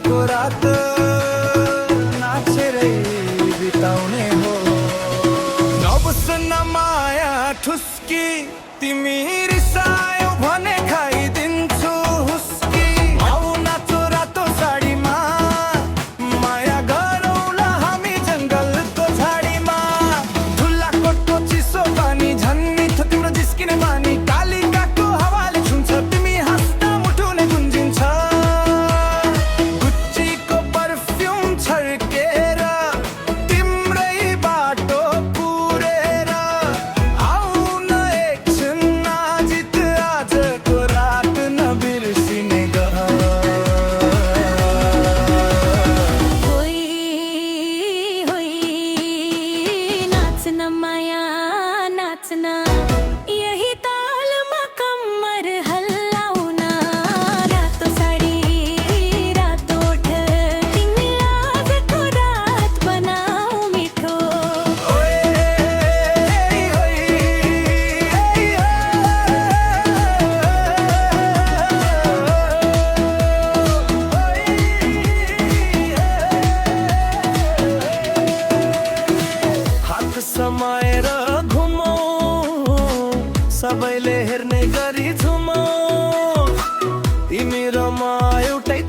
को रात नाचेर बिताउने हो। नबुझ्न माया ठुस्की तिमी रिसायो भने खाइदिन्छु हुस्की। आऊ नाचो रातो साडीमा माया गरौँला हामी जङ्गलको झाडीमा। धुलाकोटको चिसो पानी झन् मिठो तिम्रो जिस्किने बानी। कालिकाको हावाले छुन्छ तिमी हाँस्दा मुटु नै गुन्जिन्छ। गुच्चीको परफ्युम छर्केर तिम्रै बाटो पुरेर आऊ न एकछिन नाजित आजको रात नबिर्सिने गर। होई होई नाचना माया नाचना, यही तालमा कम्मर हल्लाउना। रातो साडी रातो ओठ तिमीलाई आजको रात बनाऊ मिठो। हात समाएर घुमौँ सबैले हेर्ने गरी झुमौँ। तिमी र म एउटै